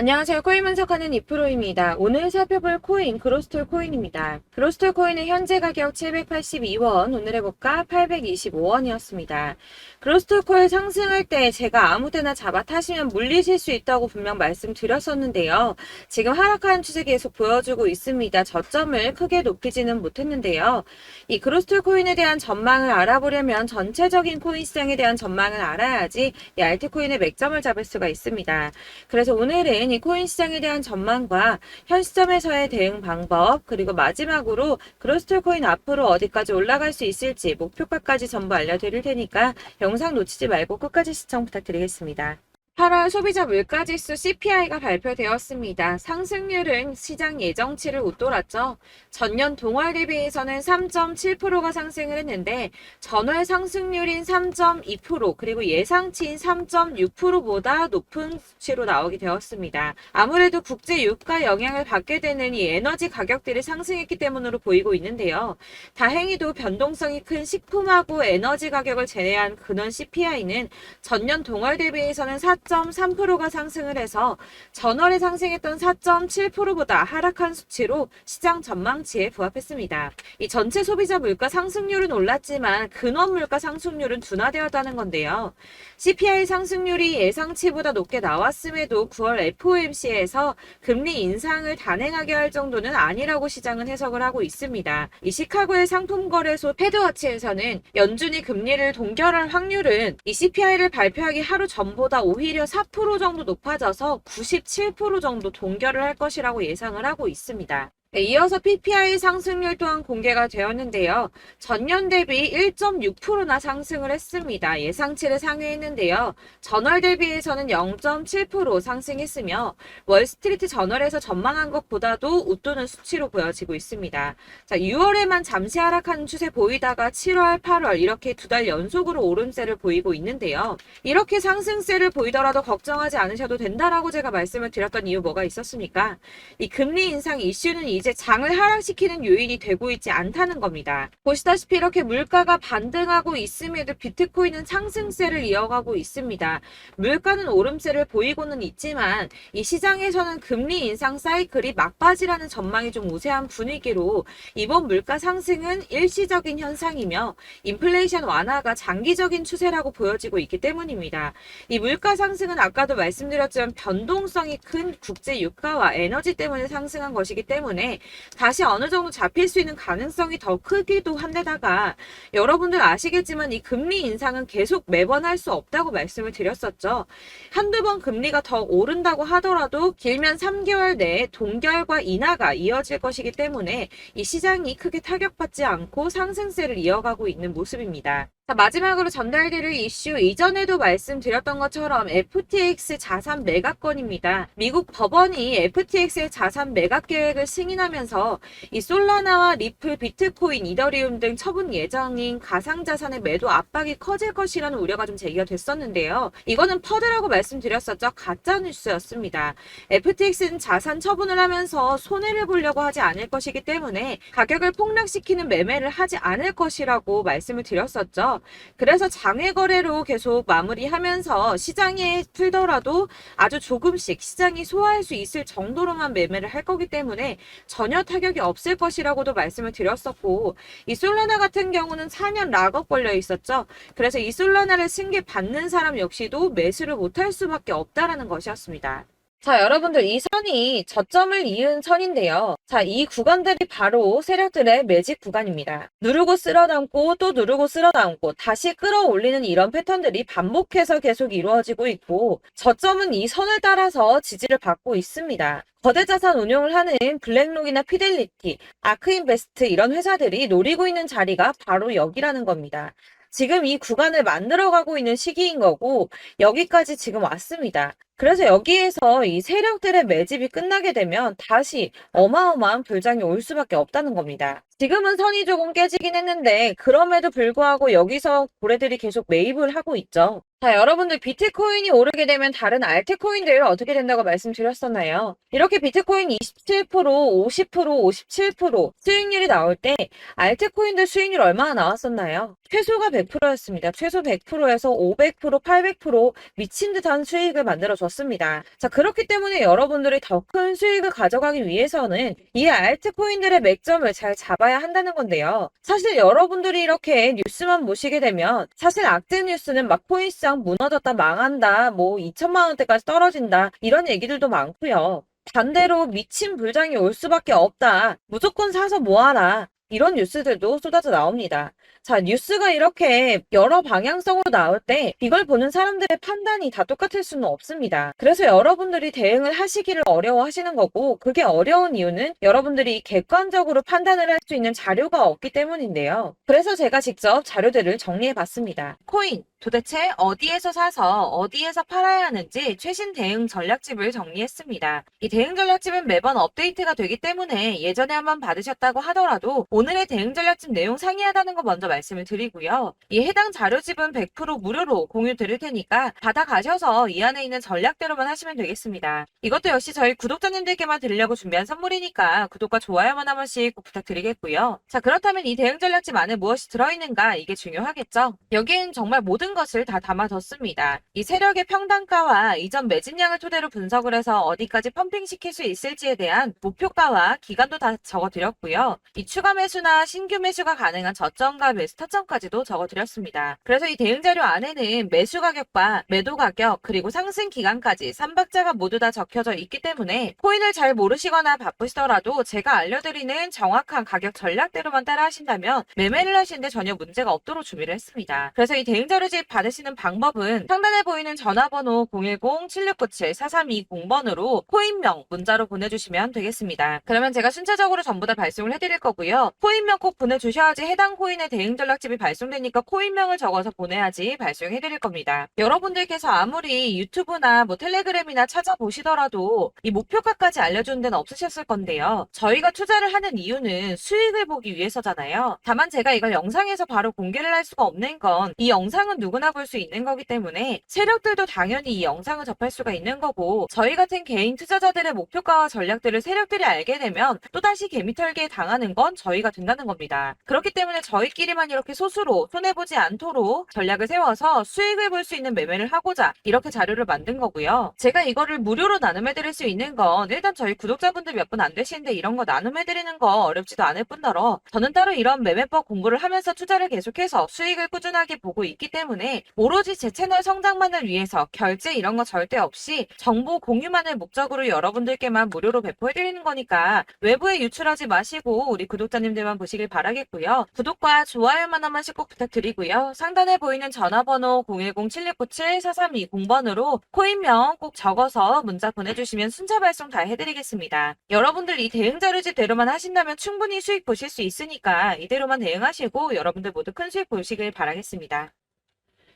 안녕하세요. 코인 분석하는 이프로입니다. 오늘 살펴볼 코인 그로스톨 코인입니다. 그로스톨 코인의 현재 가격 782원, 오늘의 고가 825원이었습니다. 그로스톨 코인 상승할 때 제가 아무데나 잡아 타시면 물리실 수 있다고 분명 말씀드렸었는데요. 지금 하락하는 추세 계속 보여주고 있습니다. 저점을 크게 높이지는 못했는데요. 이 그로스톨 코인에 대한 전망을 알아보려면 전체적인 코인 시장에 대한 전망을 알아야지 이 알트코인의 맥점을 잡을 수가 있습니다. 그래서 오늘은 이 코인 시장에 대한 전망과 현 시점에서의 대응 방법, 그리고 마지막으로 그로스톨 코인 앞으로 어디까지 올라갈 수 있을지 목표가까지 전부 알려드릴 테니까 영상 놓치지 말고 끝까지 시청 부탁드리겠습니다. 8월 소비자 물가지수 CPI가 발표되었습니다. 상승률은 시장 예정치를 웃돌았죠. 전년 동월 대비해서는 3.7%가 상승을 했는데 전월 상승률인 3.2% 그리고 예상치인 3.6%보다 높은 수치로 나오게 되었습니다. 아무래도 국제 유가 영향을 받게 되는 이 에너지 가격들이 상승했기 때문으로 보이고 있는데요. 다행히도 변동성이 큰 식품하고 에너지 가격을 제외한 근원 CPI는 전년 동월 대비해서는 4.3%가 상승을 해서 전월에 상승했던 4.7%보다 하락한 수치로 시장 전망치에 부합했습니다. 이 전체 소비자 물가 상승률은 올랐지만 근원 물가 상승률은 둔화되었다는 건데요. CPI 상승률이 예상치보다 높게 나왔음에도 9월 FOMC에서 금리 인상을 단행하게 할 정도는 아니라고 시장은 해석을 하고 있습니다. 이 시카고의 상품거래소 패드워치에서는 연준이 금리를 동결할 확률은 이 CPI를 발표하기 하루 전보다 오히려 4% 정도 높아져서 97% 정도 동결을 할 것이라고 예상을 하고 있습니다. 네, 이어서 PPI 상승률 또한 공개가 되었는데요. 전년 대비 1.6%나 상승을 했습니다. 예상치를 상회했는데요. 전월 대비해서는 0.7% 상승했으며 월스트리트 저널에서 전망한 것보다도 웃도는 수치로 보여지고 있습니다. 자, 6월에만 잠시 하락하는 추세 보이다가 7월, 8월 이렇게 두 달 연속으로 오름세를 보이고 있는데요. 이렇게 상승세를 보이더라도 걱정하지 않으셔도 된다라고 제가 말씀을 드렸던 이유 뭐가 있었습니까? 이 금리 인상 이슈는 이제 장을 하락시키는 요인이 되고 있지 않다는 겁니다. 보시다시피 이렇게 물가가 반등하고 있음에도 비트코인은 상승세를 이어가고 있습니다. 물가는 오름세를 보이고는 있지만 이 시장에서는 금리 인상 사이클이 막바지라는 전망이 좀 우세한 분위기로 이번 물가 상승은 일시적인 현상이며 인플레이션 완화가 장기적인 추세라고 보여지고 있기 때문입니다. 이 물가 상승은 아까도 말씀드렸지만 변동성이 큰 국제 유가와 에너지 때문에 상승한 것이기 때문에 다시 어느 정도 잡힐 수 있는 가능성이 더 크기도 한데다가 여러분들 아시겠지만 이 금리 인상은 계속 매번 할 수 없다고 말씀을 드렸었죠. 한두 번 금리가 더 오른다고 하더라도 길면 3개월 내에 동결과 인하가 이어질 것이기 때문에 이 시장이 크게 타격받지 않고 상승세를 이어가고 있는 모습입니다. 자, 마지막으로 전달드릴 이슈 이전에도 말씀드렸던 것처럼 FTX 자산 매각건입니다. 미국 법원이 FTX의 자산 매각 계획을 승인하면서 이 솔라나와 리플, 비트코인, 이더리움 등 처분 예정인 가상자산의 매도 압박이 커질 것이라는 우려가 좀 제기가 됐었는데요. 이거는 퍼드라고 말씀드렸었죠. 가짜뉴스였습니다. FTX는 자산 처분을 하면서 손해를 보려고 하지 않을 것이기 때문에 가격을 폭락시키는 매매를 하지 않을 것이라고 말씀을 드렸었죠. 그래서 장외 거래로 계속 마무리하면서 시장에 풀더라도 아주 조금씩 시장이 소화할 수 있을 정도로만 매매를 할 거기 때문에 전혀 타격이 없을 것이라고도 말씀을 드렸었고, 이 솔라나 같은 경우는 4년 락업 걸려 있었죠. 그래서 이 솔라나를 승계 받는 사람 역시도 매수를 못할 수밖에 없다라는 것이었습니다. 자, 여러분들 이 선이 저점을 이은 선인데요. 자, 이 구간들이 바로 세력들의 매직 구간입니다. 누르고 쓸어담고 또 누르고 쓸어담고 다시 끌어올리는 이런 패턴들이 반복해서 계속 이루어지고 있고, 저점은 이 선을 따라서 지지를 받고 있습니다. 거대 자산 운용을 하는 블랙록이나 피델리티, 아크인베스트 이런 회사들이 노리고 있는 자리가 바로 여기라는 겁니다. 지금 이 구간을 만들어가고 있는 시기인 거고 여기까지 지금 왔습니다. 그래서 여기에서 이 세력들의 매집이 끝나게 되면 다시 어마어마한 불장이 올 수밖에 없다는 겁니다. 지금은 선이 조금 깨지긴 했는데 그럼에도 불구하고 여기서 고래들이 계속 매입을 하고 있죠. 자, 여러분들 비트코인이 오르게 되면 다른 알트코인들 어떻게 된다고 말씀드렸었나요? 이렇게 비트코인 27%, 50%, 57% 수익률이 나올 때 알트코인들 수익률 얼마나 나왔었나요? 최소가 100%였습니다. 최소 100%에서 500%, 800% 미친 듯한 수익을 만들어 줬습니다. 자, 그렇기 때문에 여러분들이 더 큰 수익을 가져가기 위해서는 이 알트코인들의 맥점을 잘 잡아야 한다는 건데요. 사실 여러분들이 이렇게 뉴스만 보시게 되면 사실 악재 뉴스는 막 코인시장 무너졌다, 망한다, 뭐 2천만 원대까지 떨어진다 이런 얘기들도 많고요. 반대로 미친 불장이 올 수밖에 없다. 무조건 사서 모아라. 이런 뉴스들도 쏟아져 나옵니다. 자, 뉴스가 이렇게 여러 방향성으로 나올 때 이걸 보는 사람들의 판단이 다 똑같을 수는 없습니다. 그래서 여러분들이 대응을 하시기를 어려워하시는 거고, 그게 어려운 이유는 여러분들이 객관적으로 판단을 할 수 있는 자료가 없기 때문인데요. 그래서 제가 직접 자료들을 정리해 봤습니다. 코인 도대체 어디에서 사서 어디에서 팔아야 하는지 최신 대응 전략집을 정리했습니다. 이 대응 전략집은 매번 업데이트가 되기 때문에 예전에 한번 받으셨다고 하더라도 오늘의 대응 전략집 내용 상이하다는 거 먼저 말씀을 드리고요. 이 해당 자료집은 100% 무료로 공유 드릴 테니까 받아가셔서 이 안에 있는 전략대로만 하시면 되겠습니다. 이것도 역시 저희 구독자님들께만 드리려고 준비한 선물이니까 구독과 좋아요만 한 번씩 꼭 부탁드리겠고요. 자, 그렇다면 이 대응 전략집 안에 무엇이 들어있는가, 이게 중요하겠죠? 여기엔 정말 모든 것을 다 담아뒀습니다. 이 세력의 평단가와 이전 매진량을 토대로 분석을 해서 어디까지 펌핑시킬 수 있을지에 대한 목표가와 기간도 다 적어드렸고요. 이 추가 매수나 신규 매수가 가능한 저점과 매수 타점까지도 적어드렸습니다. 그래서 이 대응 자료 안에는 매수 가격과 매도 가격 그리고 상승 기간까지 3박자가 모두 다 적혀져 있기 때문에 코인을 잘 모르시거나 바쁘시더라도 제가 알려드리는 정확한 가격 전략대로만 따라 하신다면 매매를 하시는데 전혀 문제가 없도록 준비를 했습니다. 그래서 이 대응 자료집 받으시는 방법은 상단에 보이는 전화번호 010-7697-4320번으로 코인명 문자로 보내주시면 되겠습니다. 그러면 제가 순차적으로 전부 다 발송을 해드릴 거고요. 코인명 꼭 보내주셔야지 해당 코인의 대응 전략집이 발송되니까 코인명을 적어서 보내야지 발송해드릴 겁니다. 여러분들께서 아무리 유튜브나 뭐 텔레그램이나 찾아보시더라도 이 목표가까지 알려주는 데는 없으셨을 건데요. 저희가 투자를 하는 이유는 수익을 보기 위해서잖아요. 다만 제가 이걸 영상에서 바로 공개를 할 수가 없는 건 이 영상은 누구나 볼 수 있는 거기 때문에 세력들도 당연히 이 영상을 접할 수가 있는 거고, 저희 같은 개인 투자자들의 목표가와 전략들을 세력들이 알게 되면 또다시 개미털기에 당하는 건 저희가 된다는 겁니다. 그렇기 때문에 저희끼리만 이렇게 소수로 손해보지 않도록 전략을 세워서 수익을 볼 수 있는 매매를 하고자 이렇게 자료를 만든 거고요. 제가 이거를 무료로 나눔해드릴 수 있는 건 일단 저희 구독자분들 몇 분 안 되시는데 이런 거 나눔해드리는 거 어렵지도 않을 뿐더러 저는 따로 이런 매매법 공부를 하면서 투자를 계속해서 수익을 꾸준하게 보고 있기 때문에 오로지 제 채널 성장만을 위해서 결제 이런 거 절대 없이 정보 공유만을 목적으로 여러분들께만 무료로 배포해드리는 거니까 외부에 유출하지 마시고 우리 구독자님들만 보시길 바라겠고요. 구독과 좋아요만 한 번씩 꼭 부탁드리고요. 상단에 보이는 전화번호 010-7697-4320번으로 코인명 꼭 적어서 문자 보내주시면 순차 발송 다 해드리겠습니다. 여러분들 이 대응 자료집대로만 하신다면 충분히 수익 보실 수 있으니까 이대로만 대응하시고 여러분들 모두 큰 수익 보시길 바라겠습니다.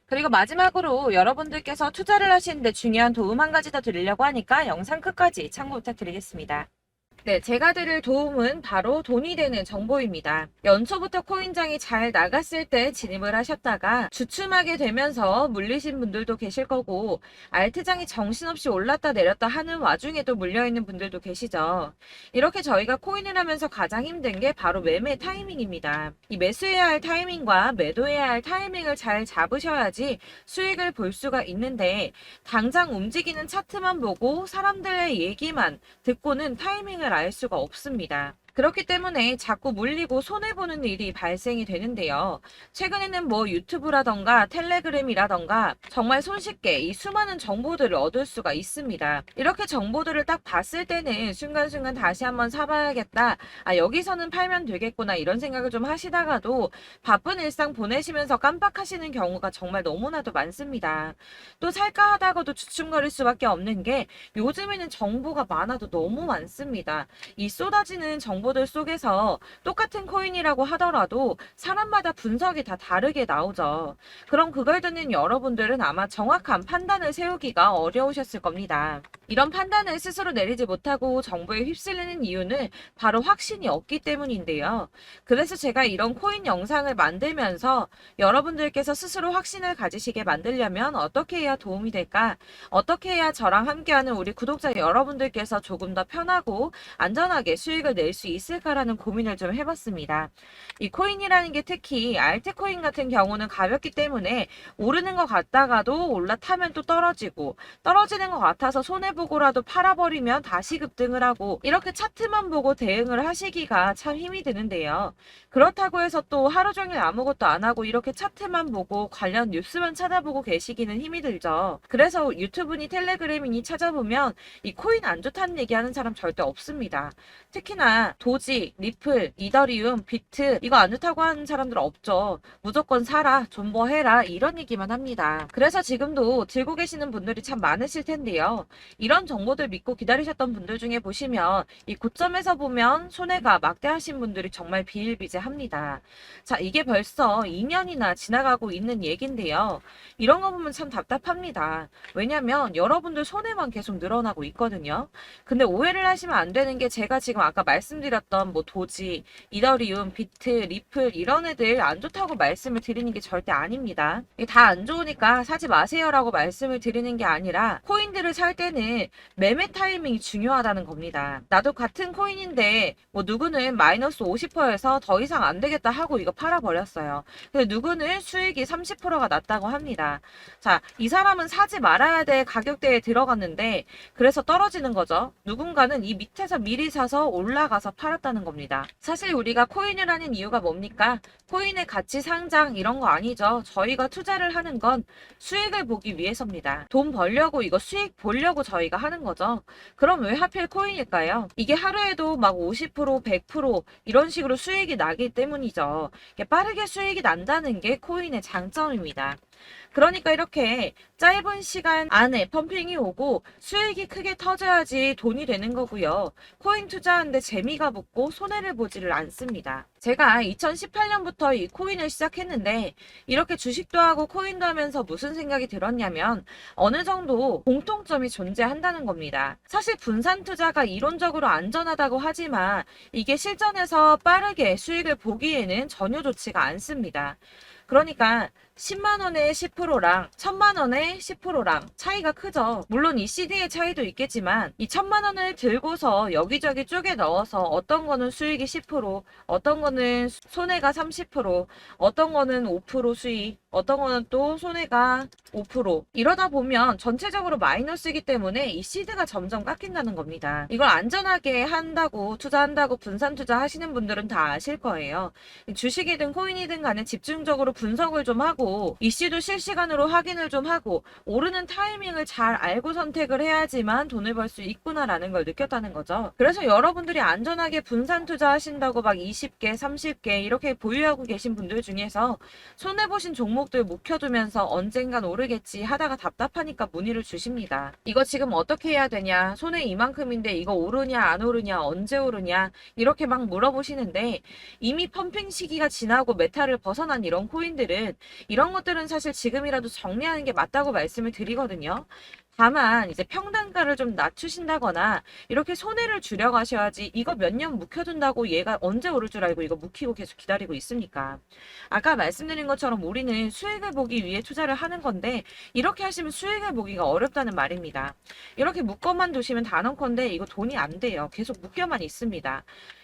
그리고 마지막으로 여러분들께서 투자를 하시는데 중요한 도움 한 가지 더 드리려고 하니까 영상 끝까지 참고 부탁드리겠습니다. 네, 제가 드릴 도움은 바로 돈이 되는 정보입니다. 연초부터 코인장이 잘 나갔을 때 진입을 하셨다가 주춤하게 되면서 물리신 분들도 계실 거고, 알트장이 정신없이 올랐다 내렸다 하는 와중에도 물려있는 분들도 계시죠. 이렇게 저희가 코인을 하면서 가장 힘든 게 바로 매매 타이밍입니다. 이 매수해야 할 타이밍과 매도해야 할 타이밍을 잘 잡으셔야지 수익을 볼 수가 있는데, 당장 움직이는 차트만 보고 사람들의 얘기만 듣고는 타이밍을 알 수가 없습니다. 그렇기 때문에 자꾸 물리고 손해보는 일이 발생이 되는데요. 최근에는 뭐 유튜브라던가 텔레그램이라던가 정말 손쉽게 이 수많은 정보들을 얻을 수가 있습니다. 이렇게 정보들을 딱 봤을 때는 순간순간 다시 한번 사봐야겠다. 아, 여기서는 팔면 되겠구나 이런 생각을 좀 하시다가도 바쁜 일상 보내시면서 깜빡하시는 경우가 정말 너무나도 많습니다. 또 살까 하다가도 주춤거릴 수밖에 없는 게 요즘에는 정보가 많아도 너무 많습니다. 이 쏟아지는 정보들 속에서 똑같은 코인이라고 하더라도 사람마다 분석이 다 다르게 나오죠. 그럼 그걸 듣는 여러분들은 아마 정확한 판단을 세우기가 어려우셨을 겁니다. 이런 판단을 스스로 내리지 못하고 정보에 휩쓸리는 이유는 바로 확신이 없기 때문인데요. 그래서 제가 이런 코인 영상을 만들면서 여러분들께서 스스로 확신을 가지시게 만들려면 어떻게 해야 도움이 될까? 어떻게 해야 저랑 함께하는 우리 구독자 여러분들께서 조금 더 편하고 안전하게 수익을 낼 수 있을까라는 고민을 좀 해봤습니다. 이 코인이라는 게 특히 알트코인 같은 경우는 가볍기 때문에 오르는 것 같다가도 올라타면 또 떨어지고 떨어지는 것 같아서 손해보고라도 팔아버리면 다시 급등을 하고 이렇게 차트만 보고 대응을 하시기가 참 힘이 드는데요. 그렇다고 해서 또 하루 종일 아무것도 안 하고 이렇게 차트만 보고 관련 뉴스만 찾아보고 계시기는 힘이 들죠. 그래서 유튜브니 텔레그램이니 찾아보면 이 코인 안 좋다는 얘기하는 사람 절대 없습니다. 특히나 도지, 리플, 이더리움, 비트 이거 안 좋다고 하는 사람들 없죠. 무조건 사라, 존버해라 이런 얘기만 합니다. 그래서 지금도 들고 계시는 분들이 참 많으실 텐데요. 이런 정보들 믿고 기다리셨던 분들 중에 보시면 이 고점에서 보면 손해가 막대하신 분들이 정말 비일비재합니다. 자, 이게 벌써 2년이나 지나가고 있는 얘긴데요. 이런 거 보면 참 답답합니다. 왜냐면 여러분들 손해만 계속 늘어나고 있거든요. 근데 오해를 하시면 안 되는 게 제가 지금 아까 말씀드렸던 뭐 도지, 이더리움, 비트, 리플 이런 애들 안 좋다고 말씀을 드리는 게 절대 아닙니다. 다 안 좋으니까 사지 마세요라고 말씀을 드리는 게 아니라 코인들을 살 때는 매매 타이밍이 중요하다는 겁니다. 나도 같은 코인인데 뭐 누구는 마이너스 50%에서 더 이상 안 되겠다 하고 이거 팔아버렸어요. 근데 누구는 수익이 30%가 났다고 합니다. 자, 이 사람은 사지 말아야 될 가격대에 들어갔는데 그래서 떨어지는 거죠. 누군가는 이 밑에서 미리 사서 올라가서 팔았다는 겁니다. 사실 우리가 코인을 하는 이유가 뭡니까? 코인의 가치 상장 이런 거 아니죠. 저희가 투자를 하는 건 수익을 보기 위해서입니다. 돈 벌려고 이거 수익 보려고 저희가 하는 거죠. 그럼 왜 하필 코인일까요? 이게 하루에도 막 50%, 100% 이런 식으로 수익이 나기 때문이죠. 빠르게 수익이 난다는 게 코인의 장점입니다. 그러니까 이렇게 짧은 시간 안에 펌핑이 오고 수익이 크게 터져야지 돈이 되는 거고요. 코인 투자하는데 재미가 붙고 손해를 보지를 않습니다. 제가 2018년부터 이 코인을 시작했는데 이렇게 주식도 하고 코인도 하면서 무슨 생각이 들었냐면 어느 정도 공통점이 존재한다는 겁니다. 사실 분산 투자가 이론적으로 안전하다고 하지만 이게 실전에서 빠르게 수익을 보기에는 전혀 좋지가 않습니다. 그러니까 10만 원에 10%랑 1000만 원에 10%랑 차이가 크죠. 물론 이 CD의 차이도 있겠지만 이 1000만 원을 들고서 여기저기 쪼개 넣어서 어떤 거는 수익이 10%, 어떤 거는 손해가 30%, 어떤 거는 5% 수익, 어떤 거는 또 손해가 5%. 이러다 보면 전체적으로 마이너스이기 때문에 이 시드가 점점 깎인다는 겁니다. 이걸 안전하게 한다고 투자한다고 분산 투자 하시는 분들은 다 아실 거예요. 주식이든 코인이든 간에 집중적으로 분석을 좀 하고 이슈도 실시간으로 확인을 좀 하고 오르는 타이밍을 잘 알고 선택을 해야지만 돈을 벌 수 있구나라는 걸 느꼈다는 거죠. 그래서 여러분들이 안전하게 분산 투자하신다고 막 20개, 30개 이렇게 보유하고 계신 분들 중에서 손해보신 종목들 묵혀두면서 언젠간 오르겠지 하다가 답답하니까 문의를 주십니다. 이거 지금 어떻게 해야 되냐? 손해 이만큼인데 이거 오르냐 안 오르냐 언제 오르냐 이렇게 막 물어보시는데 이미 펌핑 시기가 지나고 메타를 벗어난 이런 코인들은 이런 것들은 사실 지금이라도 정리하는 게 맞다고 말씀을 드리거든요. 다만 이제 평단가를 좀 낮추신다거나 이렇게 손해를 줄여가셔야지 이거 몇 년 묵혀둔다고 얘가 언제 오를 줄 알고 이거 묵히고 계속 기다리고 있습니까? 아까 말씀드린 것처럼 우리는 수익을 보기 위해 투자를 하는 건데 이렇게 하시면 수익을 보기가 어렵다는 말입니다. 이렇게 묶어만 두시면 단언컨대 이거 돈이 안 돼요. 계속 묶여만 있습니다.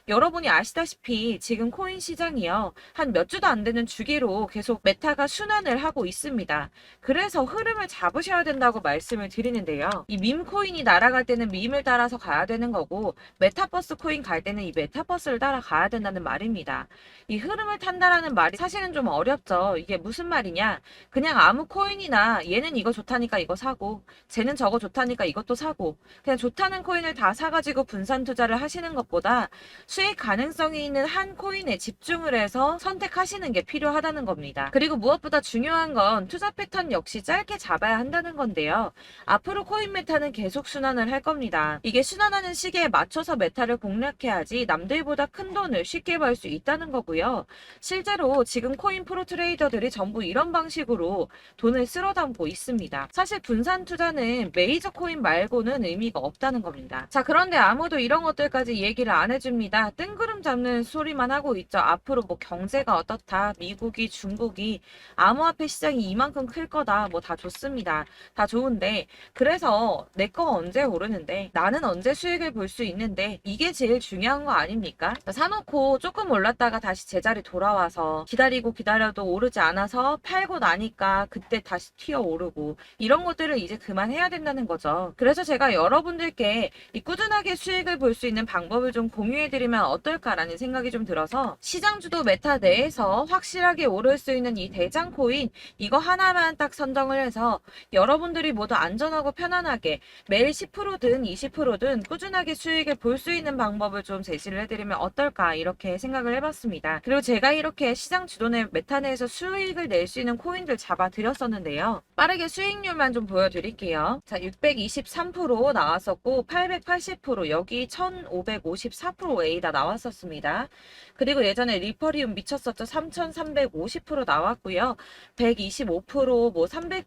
여러분이 아시다시피 지금 코인 시장이요. 한 몇 주도 안 되는 주기로 계속 메타가 순환을 하고 있습니다. 그래서 흐름을 잡으셔야 된다고 말씀을 드리는데요. 이 밈 코인이 날아갈 때는 밈을 따라서 가야 되는 거고 메타버스 코인 갈 때는 이 메타버스를 따라가야 된다는 말입니다. 이 흐름을 탄다라는 말이 사실은 좀 어렵죠. 이게 무슨 말이냐? 그냥 아무 코인이나 얘는 이거 좋다니까 이거 사고 쟤는 저거 좋다니까 이것도 사고 그냥 좋다는 코인을 다 사가지고 분산 투자를 하시는 것보다 수익 가능성이 있는 한 코인에 집중을 해서 선택하시는 게 필요하다는 겁니다. 그리고 무엇보다 중요한 건 투자 패턴 역시 짧게 잡아야 한다는 건데요. 앞으로 코인 메타는 계속 순환을 할 겁니다. 이게 순환하는 시기에 맞춰서 메타를 공략해야지 남들보다 큰 돈을 쉽게 벌 수 있다는 거고요. 실제로 지금 코인 프로 트레이더들이 전부 이런 방식으로 돈을 쓸어 담고 있습니다. 사실 분산 투자는 메이저 코인 말고는 의미가 없다는 겁니다. 자, 그런데 아무도 이런 것들까지 얘기를 안 해줍니다. 뜬구름 잡는 소리만 하고 있죠. 앞으로 뭐 경제가 어떻다, 미국이, 중국이, 암호화폐 시장이 이만큼 클 거다, 뭐 다 좋습니다. 다 좋은데, 그래서 내 거 언제 오르는데, 나는 언제 수익을 볼 수 있는데, 이게 제일 중요한 거 아닙니까? 사놓고 조금 올랐다가 다시 제자리 돌아와서 기다리고 기다려도 오르지 않아서 팔고 나니까 그때 다시 튀어 오르고, 이런 것들을 이제 그만해야 된다는 거죠. 그래서 제가 여러분들께 이 꾸준하게 수익을 볼 수 있는 방법을 좀 공유해드리면 어떨까라는 생각이 좀 들어서, 시장주도 메타 내에서 확실하게 오를 수 있는 이 대장 코인, 이거 하나만 딱 선정을 해서 여러분들이 모두 안전하고 편안하게 매일 10%든 20%든 꾸준하게 수익을 볼 수 있는 방법을 좀 제시를 해드리면 어떨까, 이렇게 생각을 해봤습니다. 그리고 제가 이렇게 시장 주도내 메타 내에서 수익을 낼 수 있는 코인들 잡아드렸었는데요. 빠르게 수익률만 좀 보여드릴게요. 자, 623% 나왔었고 880%, 여기 1554% A다 나왔었습니다. 그리고 예전에 리퍼리움 미쳤었죠. 3350% 나왔고요. 125%, 뭐 300%,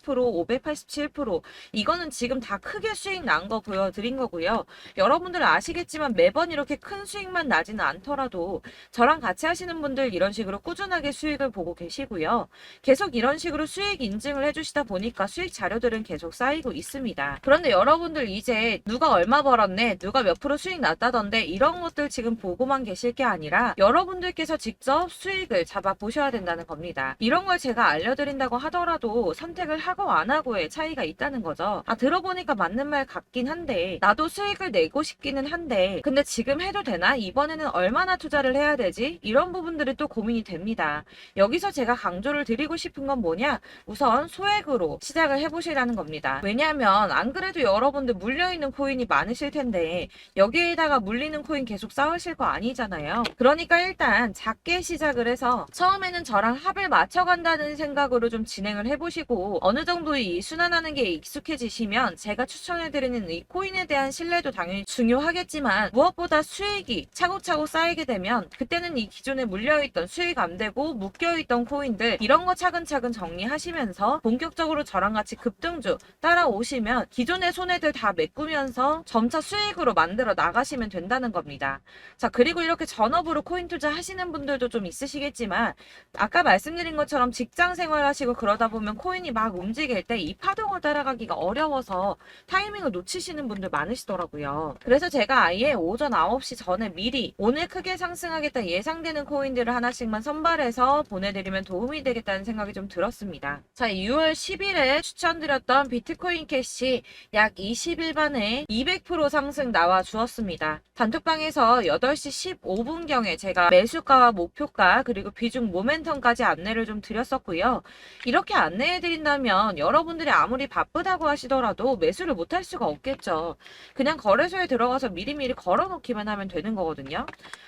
587%, 이거는 지금 다 크게 수익 난 거 보여드린 거고요. 여러분들 아시겠지만 매번 이렇게 큰 수익만 나지는 않더라도 저랑 같이 하시는 분들 이런 식으로 꾸준하게 수익을 보고 계시고요. 계속 이런 식으로 수익 인증을 해주시다 보니까 수익 자료들은 계속 쌓이고 있습니다. 그런데 여러분들 이제 누가 얼마 벌었네, 누가 몇 프로 수익 났다던데, 이런 것들 지금 보고만 계실 게 아니라 여러분들께서 직접 수익을 잡아 보셔야 된다는 겁니다. 이런 걸 제가 알려드린다고 하더라도 선택을 하고 안 하고의 차이가 있다는 거죠. 아, 들어보니까 맞는 말 같긴 한데, 나도 수익을 내고 싶기는 한데 근데 지금 해도 되나? 이번에는 얼마나 투자를 해야 되지? 이런 부분들이 또 고민이 됩니다. 여기서 제가 강조를 드리고 싶은 건 뭐냐? 우선 소액으로 시작을 해보시라는 겁니다. 왜냐하면 안 그래도 여러분들 물려있는 코인이 많으실 텐데 여기에다가 물리는 코인 계속 쌓으실 거 아니잖아요. 그러니까 일단 작게 시작을 해서 처음에는 저랑 합을 맞춰간다는 생각으로 좀 진행을 해보시고, 어느 정도 이 순환하는 게 익숙해지시면 제가 추천해드리는 이 코인에 대한 신뢰도 당연히 중요하겠지만, 무엇보다 수익이 차곡차곡 쌓이게 되면 그때는 이 기존에 물려있던, 수익 안 되고 묶여있던 코인들, 이런 거 차근차근 정리하시면서 본격적으로 저랑 같이 급등주 따라오시면 기존의 손해들 다 메꾸면서 점차 수익으로 만들어 나가시면 된다는 겁니다. 자, 그리고 이렇게 전업으로 코인 투자 하시는 분들도 좀 있으시겠지만, 아까 말씀드린 것처럼 직장 생활 하시고 그러다 보면 코인이 막 움직일 때 이 파동을 따라가기가 어려워서 타이밍을 놓치시는 분들 많으시더라고요. 그래서 제가 아예 오전 9시 전에 미리 오늘 크게 상승하겠다 예상되는 코인들을 하나씩만 선발해서 보내드리면 도움이 되겠다는 생각이 좀 들었습니다. 자, 6월 10일에 추천드렸던 비트코인 캐시 약 20일 만에 200% 상승 나와 주었습니다. 단톡방에서 8시 15분경에 제가 매수가와 목표가 그리고 비중 모멘텀까지 안내를 좀 드렸었고요. 이렇게 안내해드린다면 여러분들이 아무리 바쁘다고 하시더라도 매수를 못할 수가 없겠죠. 그냥 거래소에 들어가서 미리미리 걸어놓기만 하면 되는 거거든요.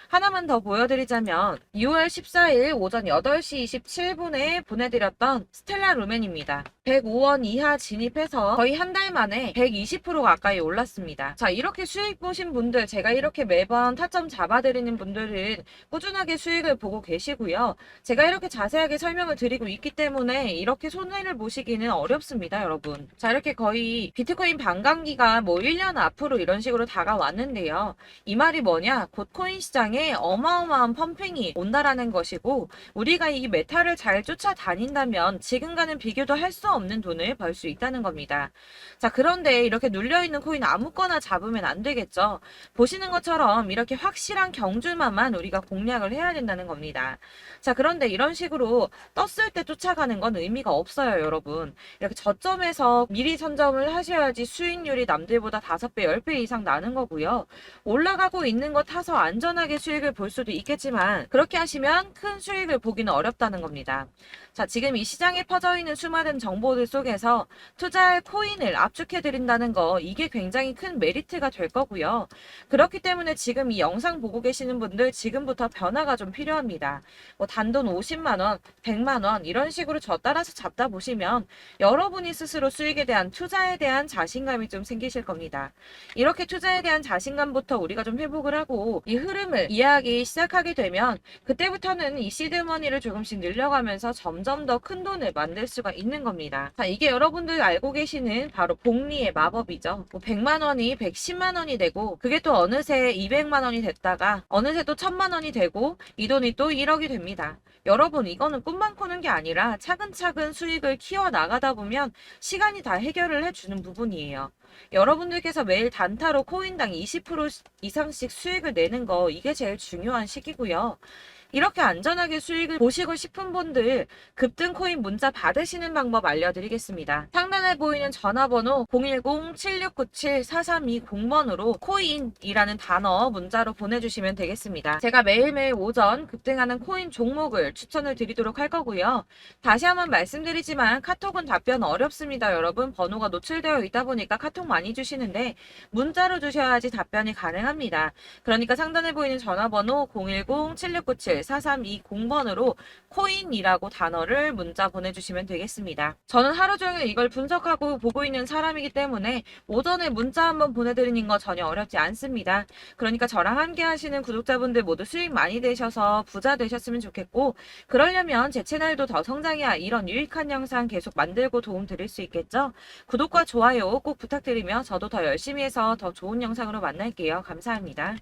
하나만 더 보여드리자면 6월 14일 오전 8시 27분에 보내드렸던 스텔라 루멘입니다. 105원 이하 진입해서 거의 한 달 만에 120% 가까이 올랐습니다. 자, 이렇게 수익 보신 분들, 제가 이렇게 매번 타점 잡아드리는 분들은 꾸준하게 수익을 보고 계시고요. 제가 이렇게 자세하게 설명을 드리고 있기 때문에 이렇게 손해를 보시기는 어렵습니다, 여러분. 자, 이렇게 거의 비트코인 반감기가 뭐 1년 앞으로 이런 식으로 다가왔는데요. 이 말이 뭐냐? 곧 코인 시장에 어마어마한 펌핑이 온다라는 것이고, 우리가 이 메타를 잘 쫓아다닌다면 지금과는 비교도 할 수 없는 돈을 벌 수 있다는 겁니다. 자, 그런데 이렇게 눌려있는 코인 아무거나 잡으면 안 되겠죠. 보시는 것처럼 이렇게 확실한 경주만만 우리가 공략을 해야 된다는 겁니다. 자, 그런데 이런 식으로 떴을 때 쫓아가는 건 의미가 없어요, 여러분. 이렇게 저점에서 미리 선점을 하셔야지 수익률이 남들보다 5배, 10배 이상 나는 거고요. 올라가고 있는 거 타서 안전하게 수익을 볼 수도 있겠지만 그렇게 하시면 큰 수익을 보기는 어렵다는 겁니다. 자, 지금 이 시장에 퍼져 있는 수많은 정보들 속에서 투자할 코인을 압축해드린다는 거, 이게 굉장히 큰 메리트가 될 거고요. 그렇기 때문에 지금 이 영상 보고 계시는 분들 지금부터 변화가 좀 필요합니다. 뭐 단돈 50만원, 100만원 이런 식으로 저 따라서 잡다 보시면 여러분이 스스로 수익에 대한 투자에 대한 자신감이 좀 생기실 겁니다. 이렇게 투자에 대한 자신감부터 우리가 좀 회복을 하고 이 흐름을 이해하기 시작하게 되면 그때부터는 이 시드머니를 조금씩 늘려가면서 점점 더 큰 돈을 만들 수가 있는 겁니다. 자, 이게 여러분들 알고 계시는 바로 복리의 마법이죠. 뭐 100만 원이 110만 원이 되고 그게 또 어느새 200만 원이 됐다가 어느새 또 1000만 원이 되고 이 돈이 또 1억이 됩니다. 여러분, 이거는 꿈만 꾸는 게 아니라 차근차근 수익을 키워 나가다 보면 시간이 다 해결을 해주는 부분이에요. 여러분들께서 매일 단타로 코인당 20% 이상씩 수익을 내는 거, 이게 제일 중요한 시기고요. 이렇게 안전하게 수익을 보시고 싶은 분들 급등 코인 문자 받으시는 방법 알려드리겠습니다. 상단에 보이는 전화번호 010-7697-4320번으로 코인이라는 단어 문자로 보내주시면 되겠습니다. 제가 매일매일 오전 급등하는 코인 종목을 추천을 드리도록 할 거고요. 다시 한번 말씀드리지만 카톡은 답변 어렵습니다. 여러분, 번호가 노출되어 있다 보니까 카톡 많이 주시는데 문자로 주셔야지 답변이 가능합니다. 그러니까 상단에 보이는 전화번호 010-7697-4320번으로 코인이라고 단어를 문자 보내주시면 되겠습니다. 저는 하루 종일 이걸 분석하고 보고 있는 사람이기 때문에 오전에 문자 한번 보내드리는 거 전혀 어렵지 않습니다. 그러니까 저랑 함께 하시는 구독자분들 모두 수익 많이 되셔서 부자 되셨으면 좋겠고, 그러려면 제 채널도 더 성장해야 이런 유익한 영상 계속 만들고 도움 드릴 수 있겠죠? 구독과 좋아요 꼭 부탁드리며 저도 더 열심히 해서 더 좋은 영상으로 만날게요. 감사합니다.